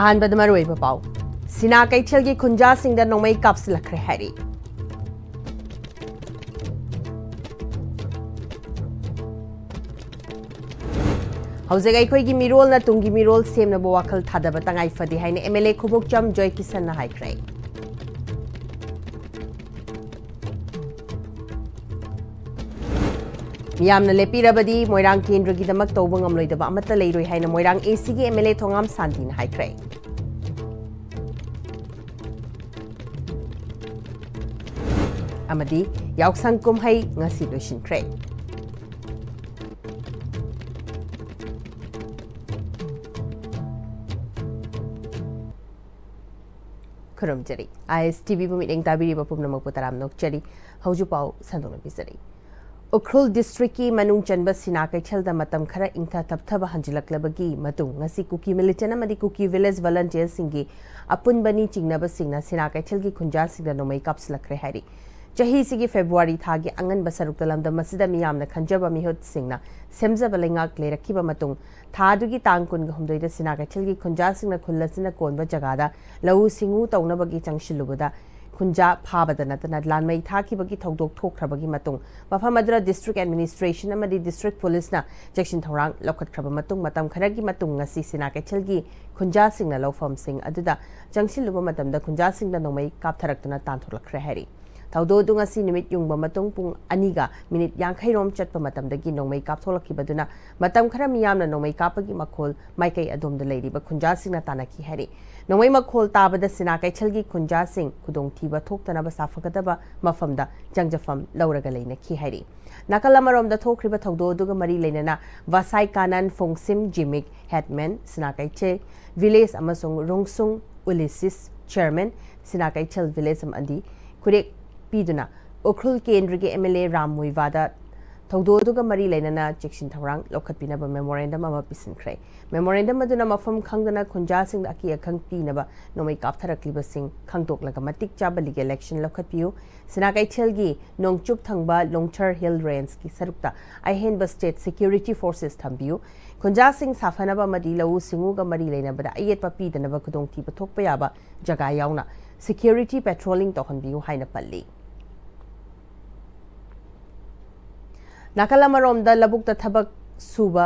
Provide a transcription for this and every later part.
अहानबद मरुइब पाउ सिना कैथल की खुंजा सिंगदा नोमई कापसलखरे हैरी हौजेग अखोइगी मिरोल ना तुंगी मिरोल सेमनब वाखल थादब तंगाई फदि हाइने एमएलए खुमुकचम जॉय किसन ना हाइख्रे मियामना लेपिरबदी मोइरांग केंद्र की दमक तौब ngamloidaba amata leiroi haina moirang AC gi MLA thongam santi na haikre amadi yaksang kumhai ngasi loishinkhre khurumjari ISTV bu meeting tabiri ba pumnamak putaram nokchari hauju pau sandona bisari Ukhrul district की मनुंग चनब सिना कैथल दा मतम खरा इंथा तपथब हंजिलक्लबगी मतुंग ngasi कुकी मिलिटेंट अमदी कुकी विलेज वॉलंटियर सिंगी अपुनबनी चिंगनब सिंगना सिना कैथल की खुंजा सिंगदा नोमई कापसलखरे हैरी चही सिगी फेब्रुवारी थागी अंगन बसरुक तलमदा मसिदा मियामना खंजब मिहुत सिंगना सेमजब लेंगाक लेरखिबा मतुंग थादुगी तांग कुन हमदोइदा सिना कैथल की खुंजा सिंगना खुल्लसिना कोनबा जगादा लऊ सिंगु तौनबगी चंगशिलुबदा खुंजा फाबदा नतना लानमई थाखिबगी थौदोक थोखरबगी मतुंग मफम अदुरा डिस्ट्रिक्ट एडमिनिस्ट्रेशन अमदी डिस्ट्रिक्ट पुलिस ना जक्सिन थौरांग लौखटखरब मतुंग मतम खरगी मतुंग ngasi सिना कैथलगी खुंजा सिंगना लौफम सिंग अदुदा जंगसिलुबा मतमदा खुंजा सिंगना नोमई कापथरक्तुना तांथोलखरे हैरी थौदोदु ngasi निमित युंगबा मतुंग पुंग अनिगा मिनिट 50 रोम चटपा मतमदगी नोमई कापथोलखिबदुना मतम खरा मियामना नोमई कापगी मखोल माइकै अदोमदा लेरिबा खुंजा सिंगना तानकी हैरी नोमई मखोल ताबदा सिना कैथलगी खुंजा सिंग खुदोंग थीबा थोक्तनबा साफगदबा मफमदा जंगजफम लौरगा लेनखी हैरी नाकल अमरोमदा थोखरिबा थौदोदुगा मरी लेनना वासाई कानन फोंगसिम जिमिक हेडमैन सिना कैचे विलेज अमसुंग रोंगसुंग उलिसिस चेयरमैन सिना कैथल विलेज अमदी खुरेक पीदुना उख्रुल केंद्र के MLA राम मुइवादा थौदोदुगा मरी लेनना चेक्सिन थौरांग लौखटपिनबा मेमोरेंडम अमा पिसिनख्रे मेमोरेंडम अदुना मफम खंगना खुंजा सिंग अकी अखंग पीनबा नोमई कापथरक्लिबा सिंग खंगतोकलगा मतिक चाबा लीगल इलेक्शन लौखटपियु सिना कैथलगी नोंगचुप थंगबा लोंगचर हिल रेंज की सरुक्ता अहेनबा स्टेट सिक्योरिटी फोर्सेस थंबियु खुंजा सिंग साफनबा मदी लऊ सिंगुगा मरी लेनबदा अयेतपा पीदनबा खुदोंथीबा थोकपा याबा जगा यावना सिक्योरिटी पेट्रोलिंग तोहनबियु हाइना पल्ली नाकल अमरोमदा लबुकता थबक सुबा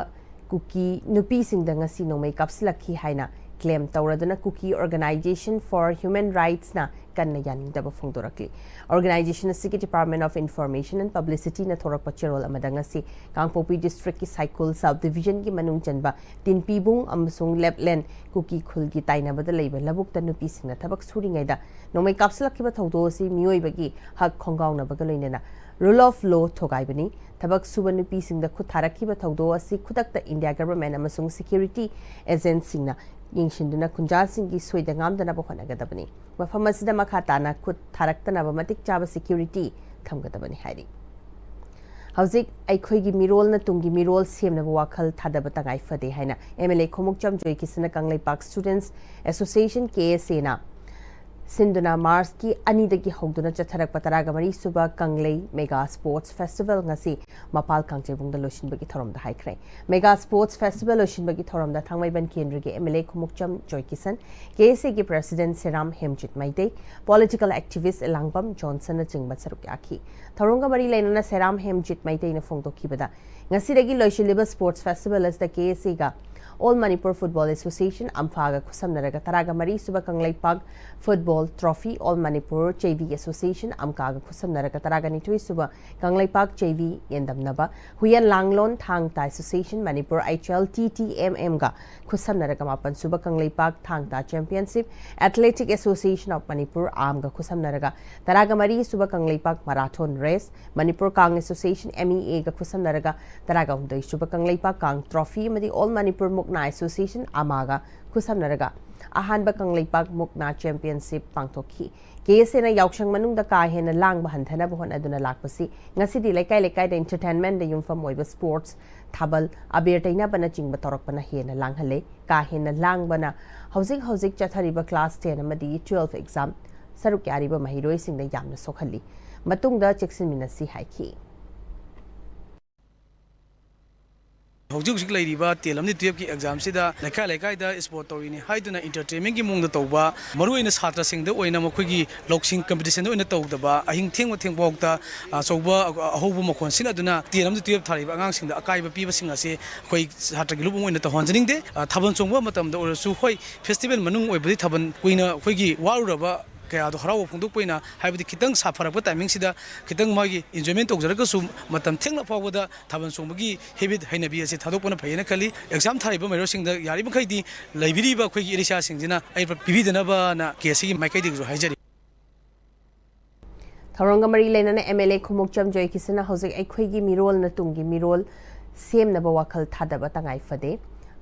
कुकी नुपी सिंगदा ngasi नोमई कापसलखी हाइना क्लेम तौरदना Kuki organisation for human rights ना कन्ना यानिंगदबा फोंदोरकली organisation city department of information and publicity ना थोरक पचेरोल अमदा ngasi कांगपोपी डिस्ट्रिक्ट की साइकोल सब डिवीजन की मनुंग चनबा तिनपीबुंग अमसुंग लेपलैंड कुकी खुल की ताइनाबदा लेबा लबुकता नुपी सिंगना थबक सुरिङैदा नोमई कापसलखिबा थौदोसी मियोइबगी हक खोंगाउनबगा लोइनेना रूल ऑफ लॉ थोगाइबनी थबक सुब नुपी सिंगदा खुद थारखिबा थौदो असि खुदक्ता इंडिया गवर्नमेंट अमसुंग सिक्योरिटी एजेंसिंगना यिंगशिंदुना खुंजा सिंगी सोइदा ngamdana होनगदबनी मफम असिदा मखा ताना खुद थारक्तनबा मतिक चाबा सिक्योरिटी थमगदबनी हाइरी हौजिक अखोइगी मिरोल न तुंगी मिरोल सेमनब वाखल थादब तंगाई फदे हाइना MLA खुमुकचम जॉय किसन कंगलेपाक स्टूडेंट्स एसोसिएशन KSA ना सिंधुना मार्च की अनिदगी हौदुना चथरक पतरागा मरी सुबह Kanglei mega sports festival ngasi मपाल कांगचेबुंगदा लोशिनबगी थोरमदा हाइख्रे मेगा स्पोर्ट्स फेस्टिवल लोशिनबगी थोरमदा थांगमैबन केंद्र के MLA खुमुकचम जॉय किसन KSA के president Seram Hemjit Meitei political activist Elangbam Johnson चिंगबा सरुक याखी थोरंगा मरी लेनना सेराम हेमजित माइते न फोंदोखिबदा ngasi dagi लोशिलिबा sports festival as the KSA ga All Manipur Football Association Amphaga Kusamnaraga Taraga Mari Suba Kanglaipak Football Trophy All Manipur JV Association Amkaga Kusamnaraga Taraga Nitui Suba Kanglaipak JV Yendamnaba Huyan Langlon Thangta Association Manipur HL TTMM ga Kusamnaraga Mapan Suba Kanglaipak Thangta Championship Athletic Association of Manipur Amga Kusamnaraga Taraga Mari Suba Kanglaipak Marathon Race Manipur Kang Association MEA ga Kusamnaraga Taraga Hundai Suba Kanglaipak Kang Trophy Madi All Manipur Mukna Association Amaga Kusamnaraga Ahanba Kanglaipak Mukna Championship Pangtokhi KSA na yaukshang manungda ka hena langba hanthana buhon aduna lakpasi ngasidi lekai lekai da entertainment da yumfam oiba sports thabal abirtaina bana chingba torokpana hena langhale ka hena langbana hauzik chathariba class 10 amadi 12 exam saruk yariba mahiroi singda yamna sokhalli matungda cheksin minasi haiki ꯍꯧꯖꯤꯛ ꯍꯧꯖꯤꯛ ꯂꯩꯔꯤꯕ 10th 12th ꯑꯦꯛꯖꯥꯝꯁꯤꯗ ꯂꯩꯀꯥꯏ ꯂꯩꯀꯥꯏꯗ support ꯇꯧꯔꯤꯅꯤ ꯍꯥꯏꯗꯨꯅ ꯏꯟꯇꯔꯇꯦꯟꯃꯦꯟꯒꯤ ꯃꯑꯣꯡꯗ ꯇꯧꯕ ꯃꯔꯨꯑꯣꯏꯅ ꯁꯥꯇ꯭ꯔꯁꯤꯡꯗ ꯑꯣꯏꯅ ꯃꯈꯣꯏꯒꯤ ꯂꯧꯁꯤꯡ ꯀꯝꯄꯤꯇꯤꯁꯟꯗ ꯑꯣꯏꯅ ꯇꯧꯗꯕ ꯑꯍꯤꯡ ꯊꯦꯡꯕꯐꯥꯎꯗ ꯑꯆꯧꯕ ꯑꯍꯧꯕ ꯃꯈꯣꯟ ꯁꯤꯟꯅꯗꯨꯅ 10th 12th ꯊꯥꯔꯤꯕ ꯑꯉꯥꯡꯁꯤꯡꯗ ꯑꯀꯥꯏꯕ ꯄꯤꯕꯁꯤꯡ ꯑꯁꯤ ꯑꯩꯈꯣꯏ ꯁꯥꯇ꯭ꯔꯒꯤ ꯂꯨꯞ ꯑꯣꯏꯅ ꯇꯧꯍꯟꯖꯅꯤꯡꯗꯦ ꯊꯥꯕꯜ ꯆꯣꯡꯕ ꯃꯇꯝꯗ ꯑꯣꯏꯔꯁꯨ ꯍꯣꯏ ꯐꯦꯁꯇꯤꯚꯦꯜ ꯃꯅꯨꯡ ꯑꯣꯏꯕꯗꯤ ꯊꯥꯕꯜ ꯀꯨꯏꯅ ꯑꯩꯈꯣꯏꯒꯤ ꯋꯥꯔꯨꯔꯕ ꯀꯌꯥꯗꯣ ꯍꯔꯥꯎꯕ ꯐꯣꯡꯗꯣꯛꯄ ꯑꯣꯏꯅ ꯍꯥꯏꯕꯗꯤ ꯈꯤꯇꯪ ꯁꯥꯐꯔꯛꯄ ꯇꯥꯏꯃꯤꯡꯁꯤꯗ ꯈꯤꯇꯪ ꯃꯥꯒꯤ ꯏꯟꯖꯣꯏꯃꯦꯟ ꯇꯧꯖꯔꯒꯁꯨ ꯃꯇꯝ ꯊꯦꯡꯅ ꯐꯥꯎꯕꯗ ꯊꯥꯕꯜ ꯆꯣꯡꯕꯒꯤ ꯍꯦꯕꯤꯠ ꯍꯩꯅꯕꯤ ꯑꯁꯤ ꯊꯥꯗꯣꯛꯄꯅ ꯐꯩꯌꯦꯅ ꯈꯜꯂꯤ ꯑꯦꯛꯖꯥꯝ ꯊꯥꯔꯤꯕ ꯃꯍꯩꯔꯣꯏꯁꯤꯡꯗ ꯌꯥꯔꯤꯕꯃꯈꯩꯗꯤ ꯂꯩꯕꯤꯔꯤꯕ ꯑꯩꯈꯣꯏꯒꯤ ꯏꯔꯤꯁꯥꯁꯤꯡꯁꯤꯅ ꯑꯩꯕ ꯄꯤꯕꯤꯗꯅꯕꯅ ꯀꯦꯁꯤꯒꯤ ꯃꯥꯏꯀꯩꯗꯒꯤꯁꯨ ꯍꯥꯏꯖꯔꯤ ꯊꯧꯔꯝꯒ ꯃꯔꯤ ꯂꯩꯅꯅ MLA ꯈꯨꯃꯨꯛꯆꯝ ꯖꯣꯏꯀꯤꯁꯅ ꯍꯧꯖꯤꯛ ꯑꯩꯈꯣꯏꯒꯤ ꯃꯤꯔꯣꯜꯅ ꯇꯨꯡꯒꯤ ꯃꯤꯔꯣꯜ ꯁꯦꯝꯅꯕ ꯋꯥꯈꯜ ꯊꯥꯗꯕ ꯇꯉꯥꯏ ꯐꯗꯦ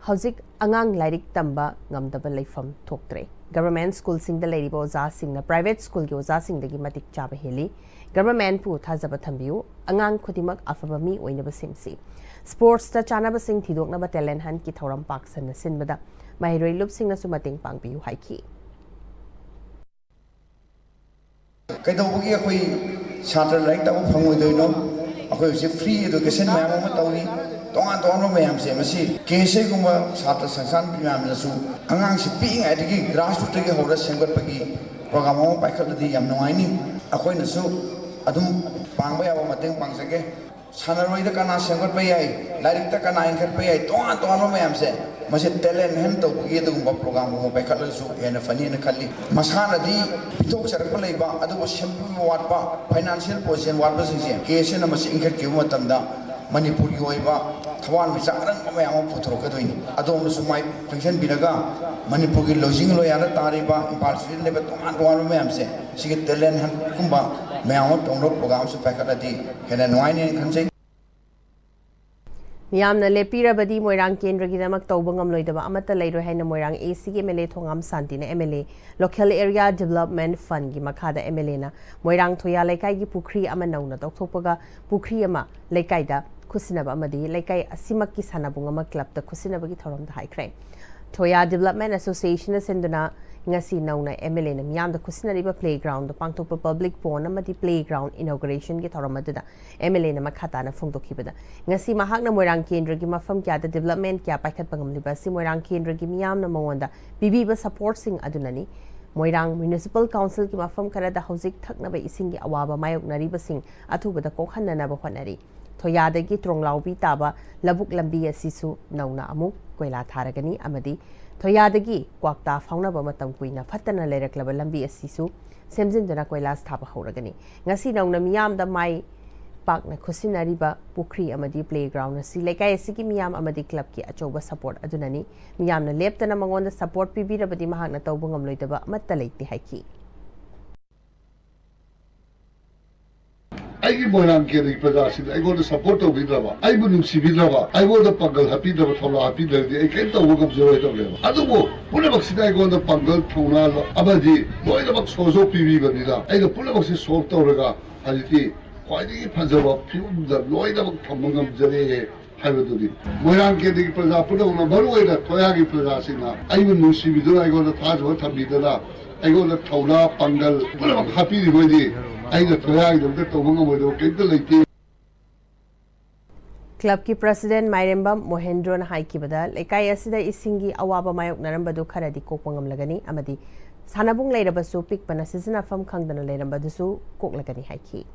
ꯍꯧꯖꯤꯛ ꯑꯉꯥꯡ ꯂꯥꯏꯔꯤꯛ ꯇꯝꯕ ꯉꯝꯗꯕ ꯂꯩꯐꯝ ꯊꯣꯛꯇ꯭ꯔꯦ ꯒꯚꯔꯟꯃꯦꯟꯠ ꯁ꯭ꯀꯨꯜꯁꯤꯡꯗ ꯂꯩꯔꯤꯕ ꯑꯣꯖꯥꯁꯤꯡꯅ ꯄ꯭ꯔꯥꯏꯚꯦꯠ ꯁ꯭ꯀꯨꯜꯒꯤ ꯑꯣꯖꯥꯁꯤꯡꯗꯒꯤ ꯃꯇꯤꯛ ꯆꯥꯕ ꯍꯦꯜꯂꯤ ꯒꯚꯔꯟꯃꯦꯟꯠꯄꯨ ꯊꯥꯖꯕ ꯊꯝꯕꯤꯌꯨ ꯑꯉꯥꯡ ꯈꯨꯗꯤꯡꯃꯛ ꯑꯐꯕ ꯃꯤ ꯑꯣꯏꯅꯕ ꯁꯦꯝꯁꯤ ꯁ꯭ꯄꯣꯔꯠꯁꯇ ꯆꯥꯅꯕꯁꯤꯡ ꯊꯤꯗꯣꯛꯅꯕ ꯇꯦꯂꯦꯟꯠ ꯍꯟꯠꯀꯤ ꯊꯧꯔꯝ ꯄꯥꯛ ꯁꯟꯅ ꯁꯤꯟꯕꯗ ꯃꯍꯩꯔꯣꯏ ꯂꯨꯞꯁꯤꯡꯅꯁꯨ ꯃꯇꯦꯡ ꯄꯥꯡꯕꯤꯌꯨ ꯍꯥꯏꯈꯤ ꯀꯩꯗꯧꯕꯒꯤ ꯑꯩꯈꯣꯏ ꯁꯥꯇ꯭ꯔ ꯂꯥꯏꯔꯤꯛ ꯇꯝꯕ ꯐꯪꯉꯣꯏꯗꯣꯏꯅꯣ ꯑꯩꯈꯣꯏ ꯍꯧꯖꯤꯛ ꯐ꯭ꯔꯤ ꯑꯦꯗꯨꯀꯦꯁꯟ ꯃꯌꯥꯝ ꯑꯃ ꯇꯧꯔꯤ ꯇꯣꯉꯥꯟ ꯇꯣꯉꯥꯟꯕ ꯃꯌꯥꯝꯁꯦ ꯃꯁꯤ ꯀꯦꯁꯦꯒꯨꯝꯕ ꯁꯥꯇ꯭ꯔ ꯁꯪꯁꯊꯥꯟ ꯃꯌꯥꯝꯅꯁꯨ ꯑꯉꯥꯡꯁꯤ ꯄꯤꯛꯏꯉꯩꯗꯒꯤ ꯒ꯭ꯔꯥꯁꯔꯨꯠꯇꯒꯤ ꯍꯧꯔ ꯁꯦꯝꯒꯠꯄꯒꯤ ꯄ꯭ꯔꯣꯒ꯭ꯔꯥꯝ ꯑꯃ ꯄꯥꯏꯈꯠꯂꯗꯤ ꯌꯥꯝ ꯅꯨꯡꯉꯥꯏꯅꯤ ꯑꯩꯈꯣꯏꯅꯁꯨ ꯑꯗꯨꯝ ꯄꯥꯡꯕ ꯌꯥꯕ ꯃꯇꯦꯡ ꯄꯥꯡꯖꯒꯦ ꯁꯥꯟꯅꯔꯣꯏꯗ ꯀꯅꯥ ꯁꯦꯝꯒꯠꯄ ꯌꯥꯏ ꯂꯥꯏꯔꯤꯛꯇ ꯀꯅꯥ ꯏꯟꯈꯠꯄ ꯌꯥꯏ ꯇꯣꯉꯥꯟ ꯇꯣꯉꯥꯟꯕ ꯃꯌꯥꯝꯁꯦ ꯃꯁꯤ ꯇꯦꯂꯦꯟꯠ ꯍꯟꯠ ꯇꯧꯕꯒꯤ ꯑꯗꯨꯒꯨꯝꯕ ꯄ꯭ꯔꯣꯒ꯭ꯔꯥꯝ ꯑꯃ ꯄꯥꯏꯈꯠꯂꯁꯨ ꯍꯦꯟꯅ ꯐꯅꯤꯅ ꯈꯜꯂꯤ ꯃꯁꯥꯅꯗꯤ ꯄꯤꯊꯣꯛꯆꯔꯛꯄ ꯂꯩꯕ ꯑꯗꯨꯕꯨ ꯁꯦꯟꯐꯝ ꯋꯥꯠꯄ ꯐꯥꯏꯅꯥꯟꯁꯤꯌꯦꯜ ꯄꯣꯖꯤꯁꯟ ꯋꯥꯠꯄꯁꯤꯡꯁꯦ ꯀꯦꯁꯅ ꯃꯁꯤ ꯏꯟꯈꯠꯈꯤꯕ ꯃꯇꯝꯗ ꯃꯅꯤꯄꯨꯔꯒꯤ ꯑꯣꯏꯕ ꯊꯋꯥꯟꯃꯤꯆꯥꯛ ꯑꯔꯪꯕ ꯃꯌꯥꯝ ꯑꯃ ꯄꯨꯊꯣꯔꯛꯀꯗꯣꯏꯅꯤ ꯑꯗꯣꯝꯅꯁꯨ ꯃꯥꯏ ꯆꯪꯁꯤꯟꯕꯤꯔꯒ ꯃꯅꯤꯄꯨꯔꯒꯤ ꯂꯧꯖꯤꯡ ꯂꯣꯌꯥꯗ ꯇꯥꯔꯤꯕ ꯏꯝꯐꯥꯜ ꯁꯤꯇꯤꯗ ꯂꯩꯕ ꯇꯣꯉꯥꯟ ꯇꯣꯉꯥꯟꯕ ꯃꯌꯥꯝꯁꯦ ꯁꯤꯒꯤ ꯇꯦꯂꯦꯟꯠ ꯍꯟꯠꯀꯨꯝꯕ ꯃꯌꯥꯝ ꯑꯃ ꯇꯧꯅꯕ ꯄ꯭ꯔꯣꯒ꯭ꯔꯥꯝꯁꯨ ꯄꯥꯏꯈꯠꯂꯗꯤ ꯍꯦꯟꯅ ꯅꯨꯡꯉꯥꯏꯅꯤ ꯈꯟꯖꯩ ꯃꯤꯌꯥꯝꯅ ꯂꯦꯞꯄꯤꯔꯕꯗꯤ ꯃꯣꯏꯔꯥꯡ ꯀꯦꯟꯗ꯭ꯔꯒꯤꯗꯃꯛ ꯇꯧꯕ ꯉꯝꯂꯣꯏꯗꯕ ꯑꯃꯠꯇ ꯂꯩꯔꯣꯏ ꯍꯥꯏꯅ ꯃꯣꯏꯔꯥꯡ ACꯒꯤ MLA ꯊꯣꯉꯥꯝ ꯁꯥꯟꯇꯤꯅ MLA ꯂꯣꯀꯦꯜ ꯑꯦꯔꯤꯌꯥ ꯗꯦꯚꯂꯞꯃꯦꯟꯠ ꯐꯟꯗꯒꯤ ꯃꯈꯥꯗ MLAꯅ ꯃꯣꯏꯔꯥꯡ ꯊꯣꯌꯥ ꯂꯩꯀꯥꯏꯒꯤ ꯄꯨꯈ꯭ꯔꯤ ꯑꯃ ꯅꯧꯅ ꯇꯧꯊꯣꯛꯄꯒ ꯄꯨꯈ꯭ꯔꯤ ꯑꯃ ꯂꯩꯀꯥꯏꯗ ꯈꯨꯠꯁꯤꯟꯅꯕ ꯑꯃꯗꯤ ꯂꯩꯀꯥꯏ ꯑꯁꯤꯃꯛꯀꯤ ꯁꯥꯟꯅꯕꯨꯡ ꯑꯃ ꯀ꯭ꯂꯕꯇ ꯈꯨꯠꯁꯤꯟꯅꯕꯒꯤ ꯊꯧꯔꯝꯗ ꯍꯥꯏꯈ꯭ꯔꯦ ꯊꯣꯌꯥ ꯗꯦꯚꯂꯞꯃꯦꯟꯠ ꯑꯦꯁꯣꯁꯤꯌꯦꯁꯟꯅ ꯁꯤꯟꯗꯨꯅ ngasi nauna MLA na miyamda kusinariba playground da pangthokpa public pond amadi playground inauguration gi thoramadda MLA na makhata na phongdokhibada ngasi mahakna moirang kendra gi mafam kya da development kya paikhat pangamliba si moirang kendra gi miyamna mongonda bibiba support sing adunani moirang municipal council ki mafam khara da hojik thaknaba ising gi awaba mayok nariba sing athubada kokhanna na ba honari thoyadagi tronglaubi taba labuk lambi asisu nauna amuk koila tharagani amadi thoyadagi kwakta faunaba matam kuina fatana leiraklaba lambi asisu semjinduna koilas thaba horagani ngasi nauna miyam da mai pakna khusinariba pukri amadi playground asi lekai asigi miyam amadi club ki achoba support adunani miyam na leptana mangonda support pibirabadi mahakna tawbu ngamloidaba amatta leiti haiki I moirang ke ri praja sin I go to support to bidraba I bu nusi bidraba I go the pangal happy the thola happy the I can to go gam joy to le adu bo pune baksi I go the pangal thona abadi boy the bak sozo pibi gani da I the pune baksi solve to raga ajiti khwadi phajaba film the loy the bak thamangam jare haibadudi moirang ke ri praja pune na baru oi da thoya gi praja sin I bu nusi bidra I go the thaj ho thabi da I go the thola pangal pune bak happy di hoidi Club ki President Mairembam Mohendro na haikibada lekai asida isingi awaba mayok narambadu kharadi kokpangam lagani amadi sanabung leirabasu pikpana sizina fam khangdana leirambadu koklagani haiki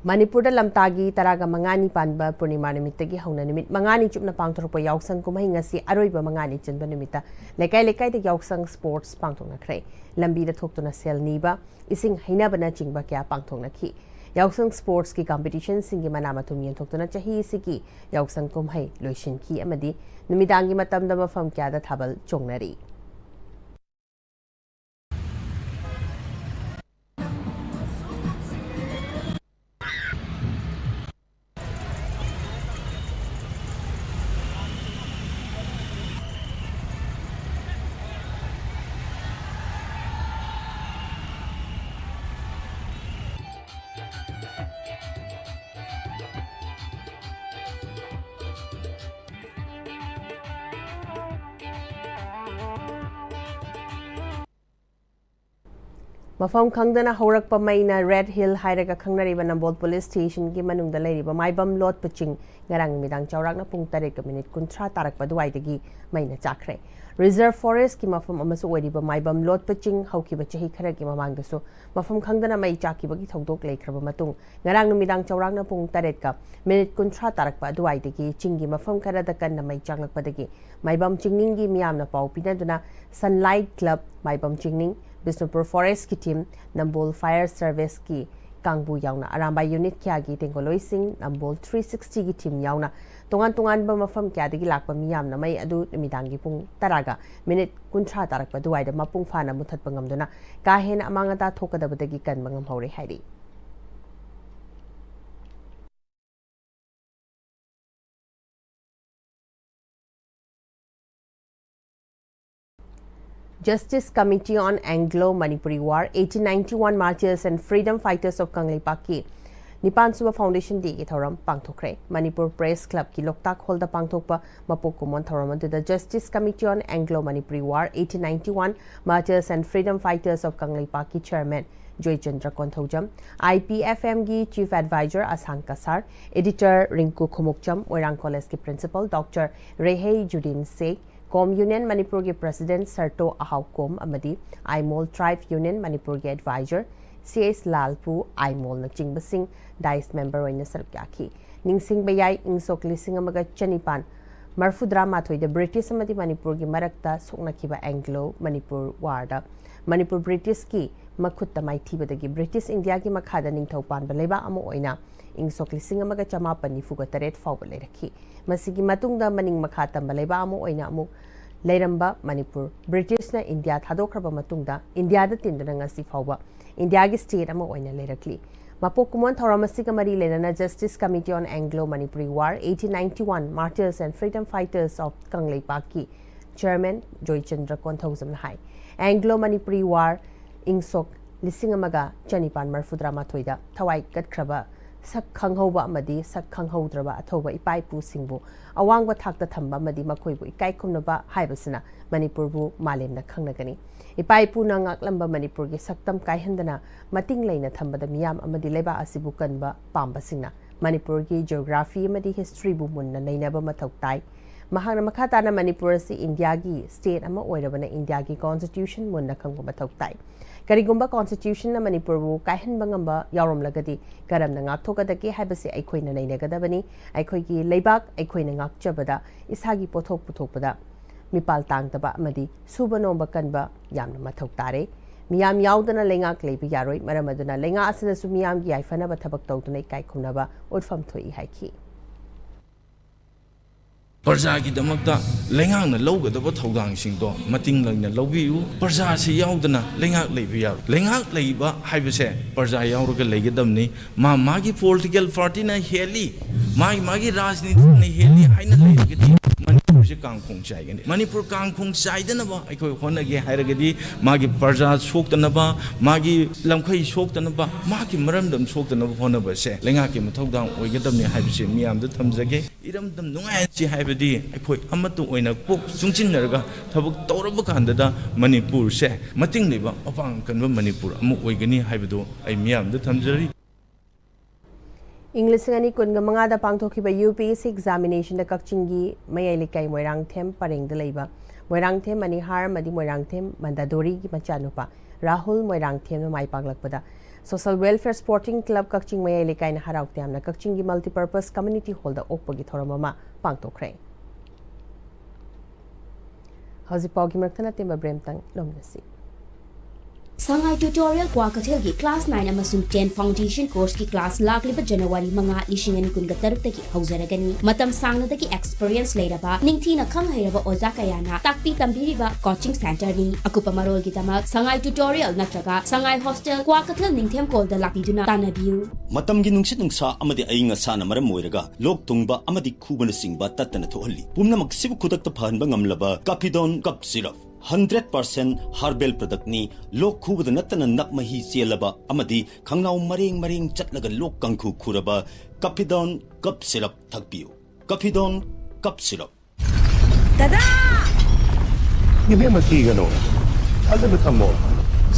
Manipur da lamtagi taraga mangani panba purnima nimitagi hauna nimit mangani chupna pangthorpa yausang kumai ngasi aroiba mangani chenba nimita lekai lekai da yausang sports pangthongna khre lambi da thoktuna sel niba ising haina bana chingba kya pangthongna ki yausang sports ki competition singi manama tum yen thoktuna chahi sigi yausang kumhai loishin ki amadi numidangi matam da mafam kya da thabal chongnari Mafam khangdana haurakpa maina Red Hill hairaga khangnariba Nambol Police Station gi manungda leiriba maibam lot paching ngarang midang chaurakna pung 8 kuntra tarakpa duwaidagi maina chakre. Reserve Forest ki mafam amasu oiriba maibam lot paching haukiba chahi kharagi mamangdasu mafam khangdana mai chakibagi thodok leikraba matung ngarang midang chaurakna pung 8 kuntra tarakpa duwaidagi chingi mafam kharada kanna mai changlakpadagi maibam chingningi miyamna pau pinaduna Sunlight Club maibam chingning Bisnupur Forest ki team Nambol Fire Service ki Kangbu yauna Aramba unit kya gi Tengoloi Singh Nambol 360 ki team yauna tongan ba mafam kya dagi lakpa miyam na mai adu midangi pung taraga minute kuntra tarakpa duwai da mapung fana muthat pangamduna ka hena amangata thokadabadagi kan mangam hore hairi. Justice Committee on Anglo-Manipuri War 1891 Martyrs and Freedom Fighters of Kangleipak ki Nipan Suba Foundation Day ki thoram pangthokre Manipur Press Club ki Loktak Hall da pangthokpa mapok kumon thoram the Justice Committee on Anglo-Manipuri War 1891 Martyrs and Freedom Fighters of Kangleipak ki Chairman Joy Chandra Konthojam IPFM ki Chief Advisor Asang Kasar Editor Rinku Khumukcham Oirang College ki Principal Dr. Rehei Judin Sek Com Union Manipur ki President Sarto Ahaukom Amadi Aimol Tribe Union Manipur ki Advisor CS Lalpu Aimol na Chingbasing Dice Member oina sarkyaki Ningsing Bayai Ingsok Lising Amaga Chanipan Marfudra Mathoi the British Amadi Manipur ki Marakta Soknakiba Anglo Manipur Warda Manipur British ki Makutta Maithibadagi British India ki Makhada Ningthaupan Baleba Amo oina Ingsok Lising Amaga Chamapan Nifuga Taret Fawba Leraki Masigi Matungda Maning Makhatan Baleba Amo oina Amuk Leiramba Manipur British na India thadokraba matungda India da tindana ngasi fawba India gi state ama oina leirakli Mapokumon thoramasiga mari lenana Justice Committee on Anglo-Manipuri War 1891 Martyrs and Freedom Fighters of Kangleipak ki Chairman Joy Chandra Konthojam hai Anglo-Manipuri War Ingsok Lisingamaga Chanipan Marfudra Mathoida Thawai Katkraba Sak Khanghoba Amadi Sak Khanghodraba Athoba Ipai Pu Singbu Awangba Thakta Thamba Madi Makoibu Ikai Kumnaba Haibasina Manipur bu Malemna Khangnagani Ipai Pu na ngaklamba Manipur gi saktam kaihandana mating leina thambada miyam amadi leba asibu kanba pambasingna Manipur gi geography amadi history bu munna nainaba mathau tai mahangna makhatana Manipur si India gi state ama oirabana India gi constitution munna khangba mathau tai Karigumba constitution na Manipur bu kaihanba ngamba yauromlagadi karamna ngakthogadagi haibasi aikoina nainagadabani aikoigi leibak aikoina ngakchabada isagi pothok puthokpada Mipal Tangtaba Amadi Subanomba Kanba Yamna Mathau Tare Miyam Yaudana Lengak Lebi Yaroi Maramaduna Lenga Asana Sumiyam Gi Fanaba Tabak Tawduna Kai Kunaba Udfam Thoi Haiki Parjagi damakta lengakna lawgadaba thawdangsingdo mating langna lawbiu parja si yaudana lengak leibi yaw lengak leiba haibase parja yawruga leigadamni magi political party na heli magi rajniti na heli haina leigadi Manipur se kangkhong chaigani Manipur kangkhong chaidanaba aikoi honage hairagadi magi parja soktanaba magi lamkhai soktanaba magi maramdam soktanaba honaba se lengak ki mathawdang oigadamni haibase miyamda thamjage iramdam nungai chi haibadi aikoi amatu oina pok chungchinnerga thabuk tawraba kandada Manipur se mating leba apang kanba Manipur amu oigani haibado ai miyamda thamjari English ngani kunga mangada pangthokiba UPSC examination da kakchingi mayalikai Moirangthem pareng da leiba Moirangthem Manihar madi Moirangthem Mandadori gi machanupa Rahul Moirangthem no mai panglakpada Social Welfare Sporting Club kakching mayalikai na haraukte amna kakchingi multipurpose community hall da okpagi thoramama pangthokre Hausipogi martana temba bremtang lomnasi Sangai tutorial kwa kathel ki class 9 amasung 10 foundation course ki class lagliba January manga lishingan kunga taruk taki hauzaragani matam sangna taki experience leiraba ningthina khang hairaba oja kayana takpi tambiriba coaching center ni akupa marol gi tamak sangai tutorial natraga sangai hostel kwa kathel ningthem kol da lapiduna tanabiu matam gi nungsit nungsa amadi ainga sana maram moiraga lok tungba amadi khubana singba tatana thohalli pumna maksibu khudak ta phanba ngamlaba kapidon cup syrup 100% herbal product ni lok khubada natana nakmahi chelaba amadi khangnaw maring chatlaga lok kangkhu khuraba kapidon cup syrup thakpiu kapidon cup syrup Dada Gibe makigano Azabetamo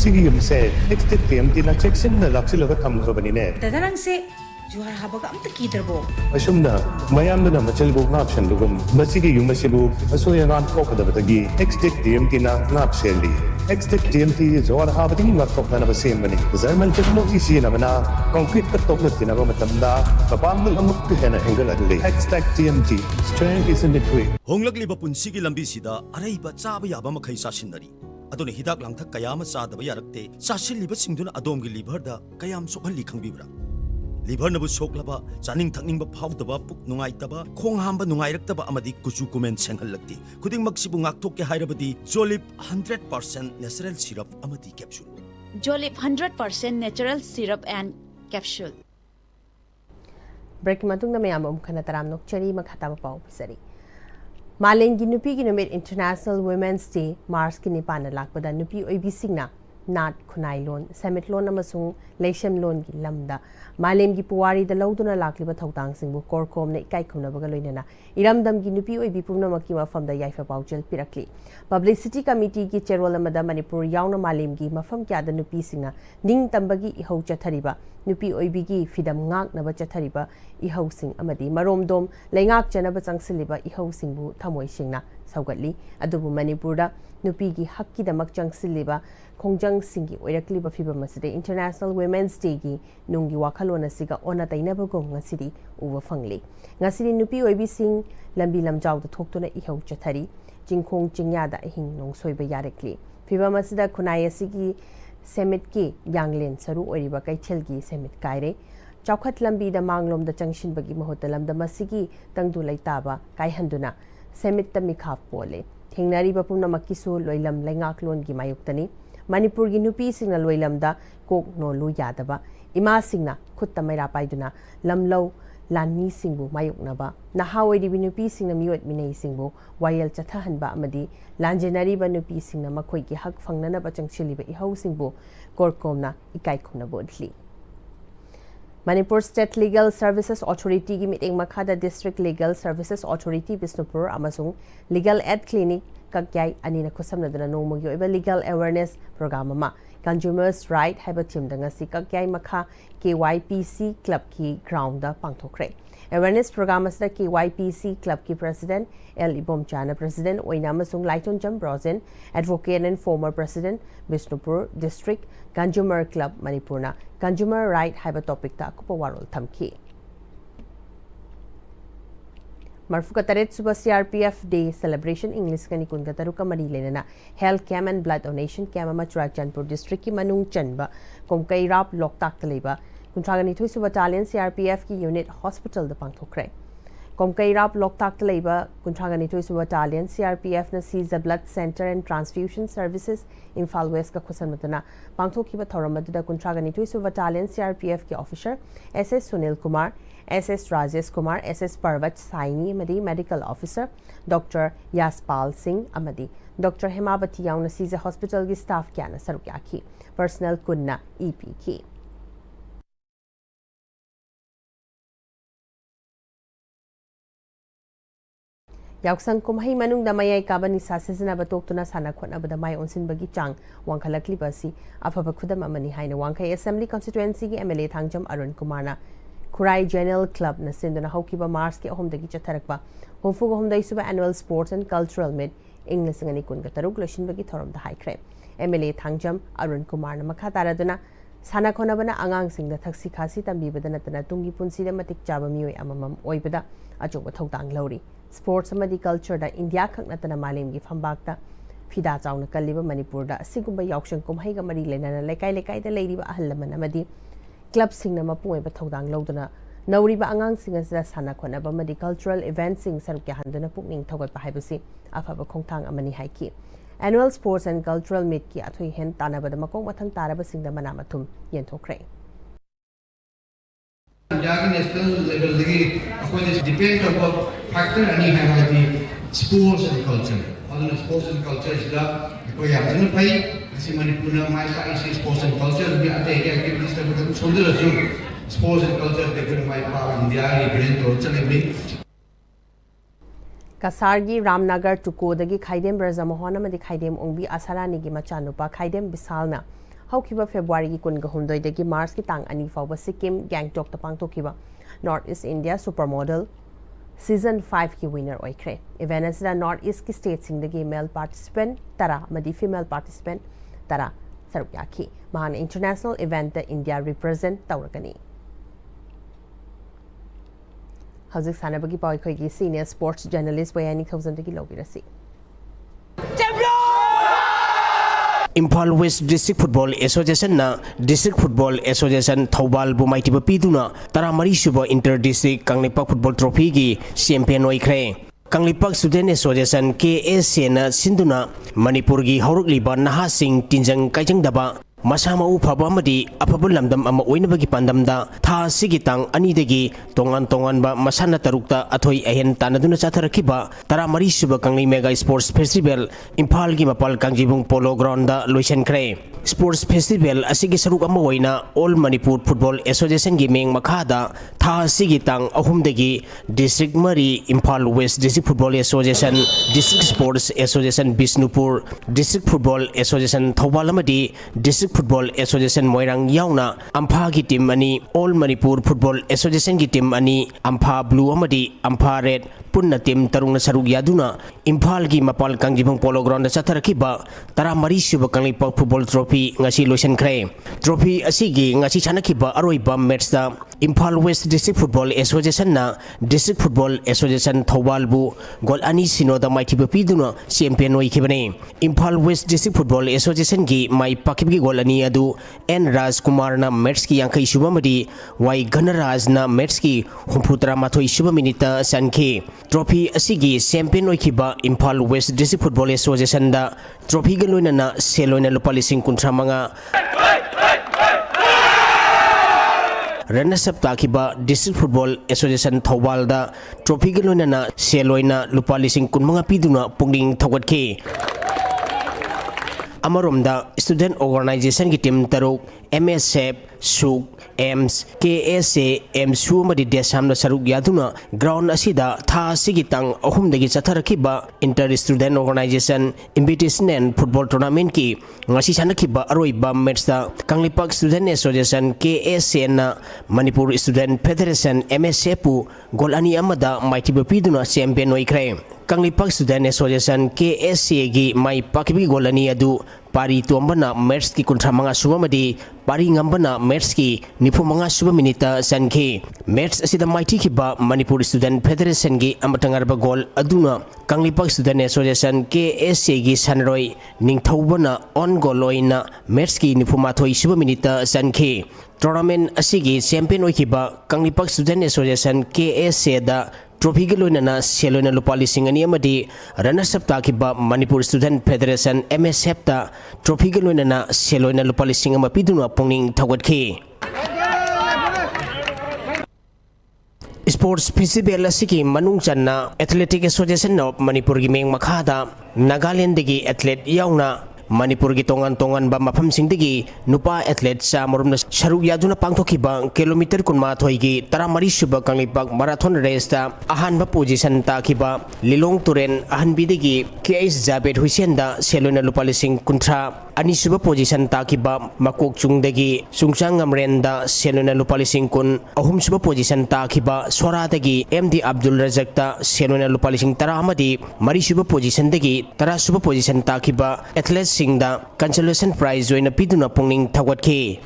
सिगी युमसे next TMT ना चेक्सिन ना लाक्सिलगा थमखरबनिने दादारंसे जुहार हाबगा अमत कीदरबो असुमना मयामदना मचलबो ngapshandugum masigi yumasibu asoyangan thokadabadagi next TMT ना ngapselli next टीएमटी जुहार हाबदि ngaptokna basembani German technology sinabana concrete ka tokna tinaba matamda papamul amuk hena angle adli #TMT strength is in the way honglakliba punsigi lambi sida araiba chaba yaba makhai sasinari aduna hidak langthak kayama sadaba yarakte sasilliba singduna adomgi liver da kayam sokhalli khangbibra liver nabu soklaba chaning thakningba phawdaba puk nungaitaba khong hamba nungairakaba amadi kuchu kumen senghallakti khuding maksibu ngakthok ke hairabadi jolip 100% natural syrup amadi capsule Jolip 100% natural syrup and capsule break matungna mayam khana taram nok chari makhata pa pau pisari Malengi nupi ki numit International Women's Day Mars ki nipana lakpada nupi oibi singna nat khunai lon summit lon amasung leisham lon ki lamda malem gi puwari da lauduna lakliba thawtang singbu korkom ne ikai khumna baga loinana iramdam gi nupi oibi pumna makki mafam da yaifa paujel pirakli publicity committee ki chairwal amada Manipur yauna malem gi mafam kya da nupi singna ning tambagi ihau chathariba nupi oibi gi fidam ngak na ba chathariba ihau sing amadi maromdom lengak chanaba changsiliba ihau singbu thamoi singna saugatli adubu Manipur da nupi gi hakki da mak changsiliba khongjang singi oirakliba fibam aside International Women's Day gi nunggi wakhalona siga ona tainaba gom ngasidi uwa fangli ngasidi nupi oibi sing lambi lamjaw da thoktuna ihau chathari jingkhong jingya da ahing nong soiba yarekli fibam asida khunai asigi semit ki yanglen saru oiriba kaithel gi semit kaire chawkhat lambi da manglom da changshin bagi mahota lamda masigi tangdu laitaba kaihanduna semit ta mikhap pole thengnari ba pumna makisu loilam lengak lon gi mayuktani Manipur gi nupi singna loilamda kok no lu yadaba ima singna khutta maira paiduna lamlo lanmi singbu mayuknaba nahawai ri nupi singna miwat minei singbu wayel chatha hanba amadi lanjenari ba nupi singna makhoi gi hak fangnana ba changchili ba ihau singbu korkomna ikai khumna bodli Manipur State Legal Services Authority gi meeting makhada District Legal Services Authority Bisnupur amasung Legal Aid Clinic kakyai anina khusamnaduna nomogi oiba legal awareness program ama consumers right haiba team danga si kakyai makha KYPC club ki ground da pangthokre awareness program asda KYPC club ki president L Ibom Chana president oina amasung Laiton Jam Brozen advocate and former president Bisnupur District Consumer Club Manipurna consumer right haiba topic ta kupa warol thamki Marfuka taret suba CRPF Day celebration English kani kun gataruka mari lenana health camp and blood donation camp amachura Chanpur district ki manung chanba komkai rap loktak taleba kuntragani thui suba battalion CRPF ki unit hospital da pangthokre komkai rap loktak taleba kuntragani thui suba battalion CRPF na seize blood center and transfusion services Imphal West ka khusanmatuna pangthokhiba thoramadu da kuntragani thui suba battalion CRPF ki officer SS Sunil Kumar SS Rajesh Kumar, SS Parvat Saini, Amadi Medical Officer, Dr. Yaspal Singh, Amadi, Dr. Hemabati Yauna Caesar Hospital ki staff kyana sarukyaki, personnel kunna EP ki. Yaksang kumhay manung damayay kabani sa sizina batokuna sana khona badamay onsin bagi chang wangkhalakli basi afaba khudam amani haina wangkhay Assembly Constituency ki MLA Thangjam Arun Kumarna Kurai General Club na sinduna haukiba Mars ki ahomdagi chatharakba humfuga homdai suba annual sports and cultural meet English ngani kun ka taruk lashin bagi thorom da haikre MLA Thangjam Arun Kumar na makha taraduna sana khona bana angang sing da thaksi khasi tambi badana tana tungi punsi da matik chaba mioi amamam oibada achoba thawtang lori sports amadi culture da India khakna tana malim gi phambak da fida chawna kalliba Manipur da sigumba yaukshan kumhai ga mari lenana lekai lekai da leiriba ahallaman amadi club sing na mapungai ba thodang loduna nauri ba angang sing asra sana khona ba madi cultural events sing saruk ya handuna pukning thogat pa haibasi afa ba khongthang amani haiki annual sports and cultural meet ki athoi hen tana ba da makong mathang tara ba sing da mana mathum yen thokre Jagi national level dagi akhoi depend on factor ani hai di sports and culture aduna sports and culture is da ko ya janu pai si Manipur mai sa isi sports and culture bi ate activities ta betul sondera ju sports and culture de kun mai pa India ri brand to chale bi Kasargi Ramnagar Tukodagi Khaidem Brazamohona Madi Khaidem Ongbi Asarani gi Machanupa Khaidem Bisalna Haukiba February gi Kun Gahumdoi Dagi Mars ki Tang Ani Fauba Sikkim Gangtok Tapang Tokiba North East India Supermodel Season 5 ki winner oikre. Event asida North East ki state singdagi male participant tara madi female participant tara saruk yaki. Mahana international event da India represent tawragani. Hauzik sanabagi pawai khoi gi senior sports journalist Bayani Thousand dagi lobirasi. Impal West District Football Association na District Football Association Thobal Bumaiti Bapiduna Taramari Suba Inter District Kanglipak Football Trophy gi champion oikre. Kanglipak Student Association KSC na Sinduna Manipur gi Haurukliba Naha Sing Tinjang Kaijang Daba Masama Upaba Madi Apabul Lamdam Ama Oinabagi Pandamda Tha Sigitang Anidagi Tongan ba Masana Tarukta Atoi Ahen Tanaduna Chatarakiba Taramari Suba Kangli Mega Sports Festival Impal gi Mapal Kangjibung Polo Ground da Lucian Kre Sports Festival asigi saruk ama oina All Manipur Football Association gi meng makhada Tha Sigitang Ahumdagi District Mari Impal West District Football Association District Sports Association Bisnupur District Football Association Thobal amadi District Football Association Moirang yauna Ampha gi team ani All Manipur Football Association gi team ani Ampha Blue amadi Ampha Red punna team tarungna saruk yaduna Impal gi Mapal Kangjibung Polo Ground da chatharakiba Taramari suba Kanglipak Football Trophy ngasi Lucian Kre Trophy asigi ngasi chanakiba aroiba match da Impal West District Football Association na District Football Association Thobal bu gol ani sino da maitiba piduna champion oikibane Impal West District Football Association gi mai pakibgi gol ani adu N Raj Kumar na match ki yankai suba madi Y Ganaraj na match ki humputra mathoi suba minita sanke Trophy asigi champion oikiba Impal West District Football Association da trophy galoina na seloina lupalising kuntramanga Rana Saptakiba District Football Association Thobal da trophy galoina na seloina lupalising kun mga piduna pungling thawatke Amaromda student organization ki team taruk MSF Suk Ems KSA Emsu madi desam na saruk yaduna ground asida Tha Sigitang ahumdagi chatharakiba inter student organization invitational football tournament ki ngasi sanakiba aroiba match da Kanglipak Student Association KSA na Manipur Student Federation MSF pu gol ani amada maitiba piduna champion oikre Kanglipak Student Association KSA gi mai pakibi gol ani adu pari tuambana match ki kuntramanga subamadi pari ngambana match ki nipumanga suba minita sanke match asida maiti ki ba Manipur Student Federation gi amatangar ba gol aduna Kanglipak Student Association KSA gi sanroi ningthaubana on goloina match ki nipumathoi suba minita sanke tournament asigi champion oikiba Kanglipak Student Association KSA da trophy galoina na seloina lupali singani amadi runner up takiba Manipur Student Federation MSF ta trophy galoina na seloina lupali singama piduna pongning thawatke Sports Festival asiki manung channa Athletic Association of Manipur gi meng makhada Nagaland gi athlete yauna Manipur gi tongan ba mafam singdagi nupa athlete sa morumna saruk yaduna pangthokiba kilometer kunma thoigi taramari suba Kanglipak marathon race ta ahanba position ta kiba Lilong Turen ahanbidagi KS Jabed Hussein da selona lupalising kuntra ani suba position ta kiba Makok Chungdagi Sungsang Amren da selona lupalising kun ahum suba position ta kiba Sora dagi MD Abdul Razak ta selona lupalising tara amadi mari suba position dagi tara suba position ta kiba athlete singda consolation prize joina piduna pongning thawatke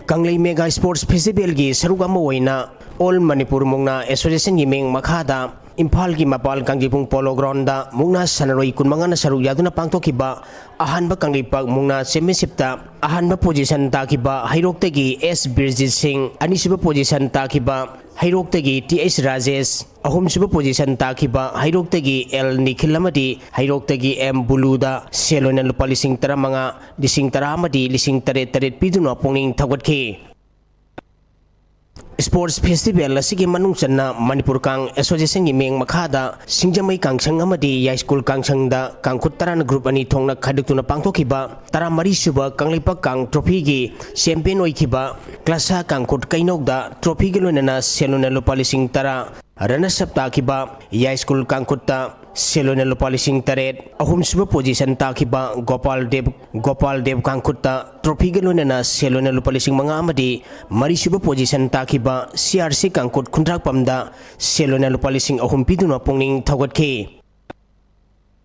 Kanglei Mega Sports Festival gi sarugama oina All Manipur Mungna Association gi meng makhada Impal gi Mapal Kangjibung Polo Ground da Mungna Sanaroi kunmanga na saruk yaduna pangthokiba ahanba Kanglipak Mungna Championship ta ahanba position ta kiba Hairoktagi S Birjit Singh anisuba position ta kiba Hairoktagi TH Rajesh ahum suba position ta kiba Hairoktagi L Nikhil amadi Hairoktagi M Buluda selona lupalising taramanga lising taramadi lising taret piduna pongning thawatke Sports Festival asigi manung channa Manipur Kang Association gi meng makhada Singjamai Kangsang amadi High School Kangsang da Kangkhut Taran group ani thongna khadukuna pangthokiba taramari suba Kanglipak Kang Trophy gi champion oikiba Klasa Kangkhut Kainok da trophy gi loinana selona lupalising tara runners up ताखिबा या school कांकुत्ता सेलोना लुपा लिसिंग तरेट अहुमसुब position ताखिबा गोपाल देव कांकुत्ता ट्रॉफी के लोनेना सेलोना लुपा लिसिंग मंगा अमदी मरीसुब पोजीशन ताखिबा सीआरसी कांकुट खुंट्राक पमदा सेलोना लुपा लिसिंग अहुम पिदुना पोंगनिंग थौगतखे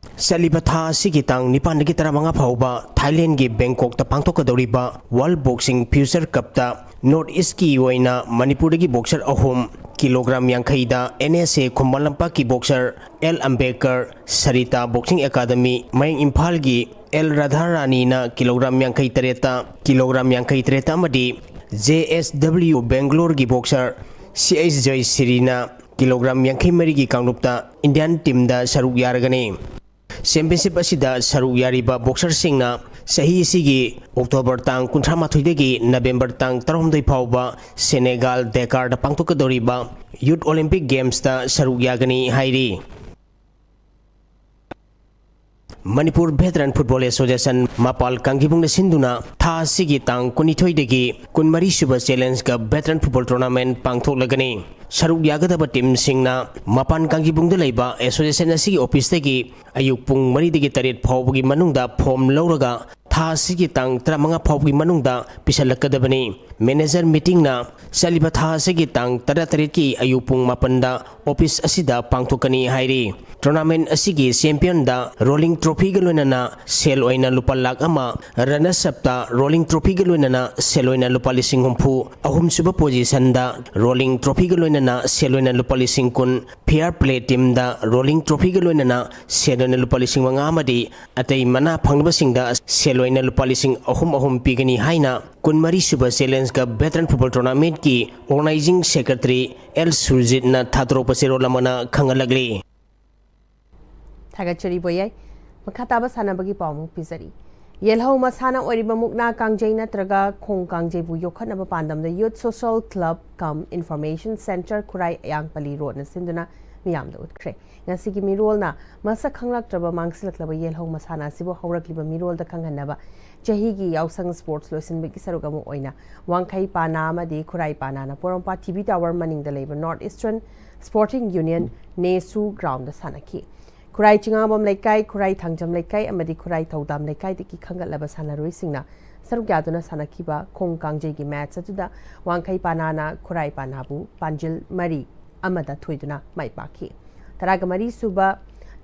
चलिबा था सिगी तांग निपान की तरह मंगा फाउबा थाईलैंड की बैंकॉक ता पांगथोकदौरिबा वर्ल्ड बॉक्सिंग फ्यूचर कप ता नॉर्थ ईस्ट की ओइना मणिपुर की बॉक्सर अहुम किलोग्राम यांखईदा NSA खुम्बलंपा की बॉक्सर एल अंबेडकर सरिता बॉक्सिंग एकेडमी मयंग इम्फाल की एल राधारानी ना किलोग्राम यांखई तरेता अमदी JSW बेंगलोर की बॉक्सर CH जय श्रीना किलोग्राम यांखई मरी की कांगलुप्ता इंडियन टीम दा सरुक यारगने चैंपियनशिप असिदा सरुक यारिबा बॉक्सर सिंगना सही सिगी अक्टोबर तांग 38 नवेंबर तांग 13 फाउबा सेनेगाल डेकार दा पांगथोकदौरिबा यूथ ओलंपिक गेम्स दा सरुक यागनी हाइरी मणिपुर वेटरन फुटबॉल एसोसिएशन मापाल कांगीबुंग सिंधुना था सिगी तांग 23 कुनमरी सुब चैलेंज का वेटरन फुटबॉल टूर्नामेंट पांगथोकलगनी सरुक यागदबा टीम सिंगना मापान कांगीबुंग लेबा एसोसिएशन असिगी ऑफिस तगी अयुक पुंग 3 फाउबगी मनुंगदा फॉर्म लौरगा था सिगी तांग 35 फाउबगी मनुंगदा पिसलकदबनी मैनेजर मीटिंग ना चलिबा था सिगी तांग 13 की अयुक पुंग 9 ऑफिस असिदा पांगथोकनी हाइरी टूर्नामेंट असिगी चैंपियन दा रोलिंग ट्रॉफी के लोनना सेल ओइना लुपा लाख अमा रनर्स अप दा रोलिंग ट्रॉफी के लोनना सेल ओइना लुपा लिसिंग हुम्फु अहुम सुब पोजीशन दा रोलिंग ट्रॉफी के लोनना सेल ओइना लुपा लिसिंग कुन फेयर प्ले टीम दा रोलिंग ट्रॉफी के लोनना सेल ओइना लुपा लिसिंग मंगा अमदी अतै मना फंगबसिंग दा सेल ओइना लुपा लिसिंग अहुम पिगनी हाइना कुनमरी सुब चैलेंज का वेटरन फुटबॉल टूर्नामेंट की ऑर्गेनाइजिंग सेक्रेटरी एल सुरजित ना थात्रो पसेरो लमना खंगलगली थागचरी बोयै मखाताबा सानाबगी पावमु पिजरी येलहौ मसाना ओरिबा मुकना कांगजै नत्रगा खोंग कांगजैबु योखनबा पांदमदा यूथ सोशल क्लब कम इन्फॉर्मेशन सेंटर खुराई यांगपली रोड न सिंदुना मियामदा उतख्रे ngasi mirolna masa khanglakraba mangsilaklaba yelhau masana sibo haurakliba mirolda khanghanaba chahi gi yausang sports loisinbe ki sarugamo oina wangkhai pana amadi khurai pana na porompa TV tower maningda leiba North Eastern Sporting Union nesu ground da sanaki खुराई चिंगाबम लेकाई खुराई थांजम लेकाई अमदी खुराई थौदाम लेकाई दकी खंगलबा सानारोई सिंगना सरुक यादुना सानाखिबा खोंग कांगजे की match अदुदा वांखै पानाना खुराई पानाबु पांजिल मरी अमदा थोइदुना माइ पाखि तरागा मरी सुबा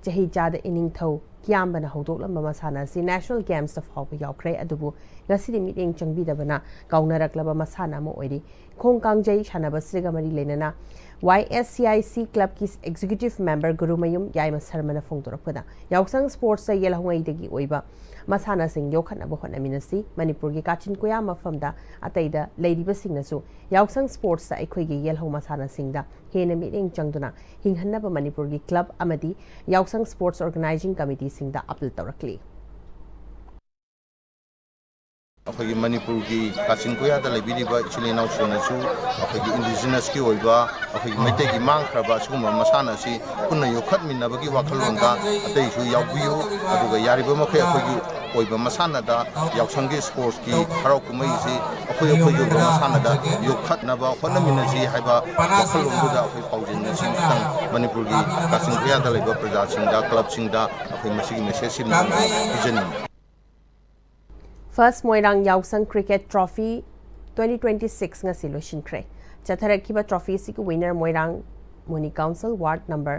चही चाद inning थौ कियामबना हौदोकलंबा मसाना सि नेशनल गेम्स द फाउबा यावख्रे अदुबु ngasi मीटिंग चंगबीदबना काउनरकलबा मसाना मो ओइरी खोंग कांगजे सानाबा सिगा मरी लेनना YSCIC क्लब की एग्जीक्यूटिव मेंबर गुरुमयुम याइमा शर्मा फोंदोरपदा याउसंग स्पोर्ट्स येलहंगैदगी ओइबा मसाना सिंग योखनबा होनमिनसी मणिपुर की काचिन कोया मफमदा अतैदा लैरिबा सिंगनसु याउसंग स्पोर्ट्स अखोइगी येलहौ मसाना सिंगदा हेना मीटिंग चंगदुना हिंगहन्नबा मणिपुर की क्लब अमदी याउसंग स्पोर्ट्स ऑर्गेनाइजिंग कमिटी सिंगदा अपील तौरकली अखोगी मणिपुर की काचिन कोयादा लेबिरिबा इचिलेनाउ सोनसु अखोगी इंडिजिनस की ओइबा अखोगी मैते की मांगख्रबा सुगुम मसाना सि पुन्ना योखतमिन्नबगी वाखलोंदा अतैसु यावबियु अदुगा यारिबा मखै अखोगी ओइबा मसानादा यावसंगी स्पोर्ट्स की हराउ कुमैसि अखोई मसानादा योखतनबा होनमिनसि हाइबा वाखलोंदुदा अखोई पाउजिनसि मणिपुर की काचिन कोयादा लेबा प्रजासिंगदा क्लबसिंगदा अखोई मसिगी मेसेज सिमना बिजनि First Moirang Yausang Cricket Trophy 2026 ngasi loishinkhre chatharakiba trophy si ku winner Moirang Muni Council Ward number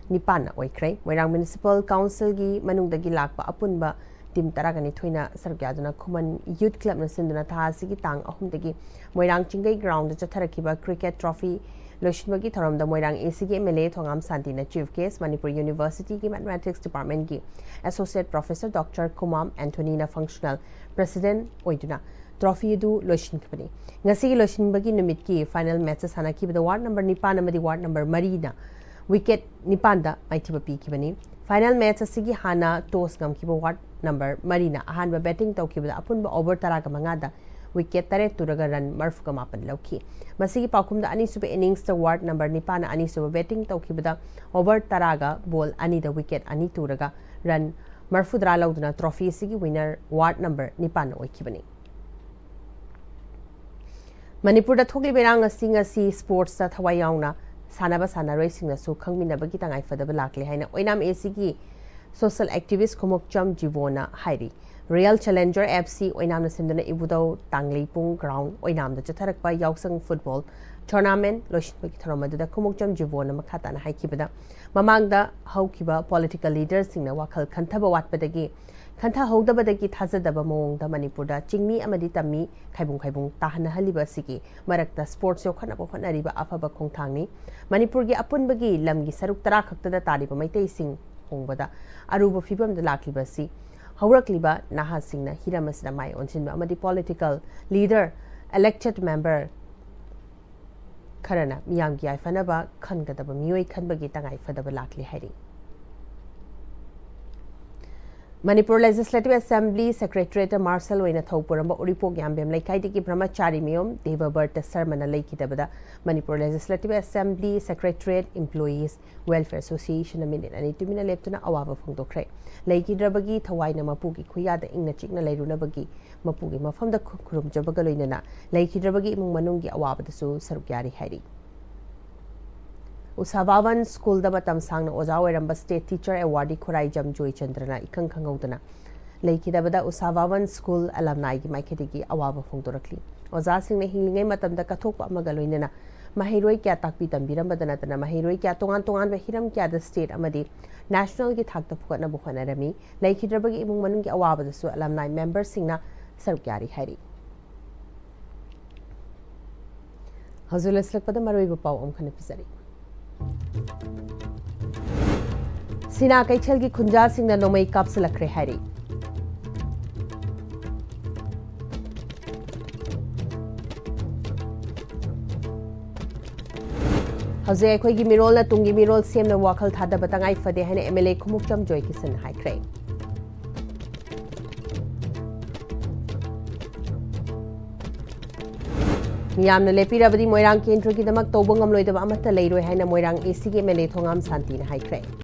9 oikhre Moirang Municipal Council gi manungdagi lakpa apunba team taragani thoina sargyaduna khuman youth club na sinduna tha si gi tang ahumdagi Moirang Chingai ground chatharakiba cricket trophy लोशनबगी थरमदा Moirang AC के MLA Thongam शांतिना chief guest Manipur university की mathematics department की associate professor doctor Kumam एंटोनीना functional president ओइदुना trophy दु लोशनखबनी ngasi gi लोशनबगी निमित की फाइनल मैच सानाखिबदा वार्ड नंबर 9 अमदी वार्ड नंबर 3 ना विकेट 9 दा माइथिबा पीखिबनी फाइनल मैच असिगी हाना टॉस गमखिबा वार्ड नंबर 3 ना अहानबा बैटिंग तौखिबदा अपुनबा ओवर 13 दा विकेट 3 तुरगा रन मर्फुगा मापन लौखी मसिगी पाखुमदा अनीसुबे इनिंग्स वार्ड नंबर 9 ना अनीसुबे बैटिंग तौखिबदा ओवर 13 बॉल अनी दा विकेट अनी तुरगा रन मर्फुद्रा लौदुना ट्रॉफी सिगी विनर वार्ड नंबर 9 ना ओइखिबनी मणिपुर दा थोगली बेरांग असि ngasi स्पोर्ट्स दा थवाई याउना सानबा सानरोइसिंगनासु खंगमिनबगी तंगाई फदब लाखले हाइना ओइनाम एसीगी सोशल एक्टिविस्ट खुमुकचम जीवोना हाइरी रियल चैलेंजर एफसी ओइनाम सिंदना इबुदौ तांगलेपुंग ग्राउंड ओइनाम द चथरकपा याउसंग फुटबॉल टूर्नामेंट लोइसिनबगी थरमदुदा खुमुकचम जीवोना मखाताना हाइकिबदा ममांगदा हौकिबा पॉलिटिकल लीडर्स सिंगना वाखल खंथबा वाटपदगी खंथा हौदबदगी थाजदबा मोंगदा मणिपुरदा चिंगमी अमदि तम्मी खाइबुंग ताहनहलिबा सिगी मरक्ता स्पोर्ट्स योखनबा होनरिबा अफबा खोंथांगनी मणिपुरगी अपुनबगी लमगी सरुक तरा खक्तदा तारिबा मैतै सिंग होंगबदा अरुबा फिबमदा लाखलिबसी हौरक्लिबा नाहासिंगना हिरमसना माय ओनसिनबा अमदि पॉलिटिकल लीडर इलेक्टेड मेंबर खरना मियामगी आइफनबा खनगदबा मियोय खनबगी तंगाई फदबा लाखली हाइरी Manipur legislative assembly secretariat marshal ओइना थौपुरंबा उरिपोक यामबेम लेकाइदगी ब्रह्मचारी मियोम देवबर्ट शर्मना लेखिदबदा Manipur legislative assembly secretariat employees welfare association minute अनि तुमिना लेप्तुना अवाबा फोंदोखरे लेखिद्रबगी थवाइना मपुगी खुयादा इंगना चिकना लेरुनबगी मपुगी मफमदा खुरुमजबगा लोइनना लेखिद्रबगी इमुंग मनुंगी अवाबदसु सरुक यारी हाइरी उसावावन स्कूल मतम सांगना ओजा ओरंब स्टेट टीचर अवार्डी खुराइजम जोईचंद्रना इखंग खंगौदना लेखिदबदा उसावावन स्कूल अलमनाई की माइखेदगी अवाब फोंदोरखली ओजा सिंगना हिंलिंगै मतमदा कथोकपा अमगा लोइनना महिरोई क्या ताकपी तंबिरंबदा नतना महिरोई क्या तोंगान तोंगान हिरम क्या द स्टेट अमदी नेशनल की थाकता फुकना बुखनरमी लेखिद्रबगी इमुंग मनुंगी अवाबदसु अलमनाई मेंबर सिंगना सरुक यारी हाइरी हजुल असलकपदा मरोइबा पाव अमखन पिसरी सिना कैथल की खुंजा सिंगना नोमई कापसलखरे हाइरी हजे अखोई मिरोल तुंगी मिरोल सेमना वाखल थादब तंगाई फदे हाइना एमएलए खुमुकचम जोय किसन हाइख्रे मियामना लेपिरबदी मोइरांग केंद्र की दमक तौबंगम लोइदब अमत लेरोय हाइना मोइरांग एसी के एमएलए थोंगाम शांति ना हाइख्रे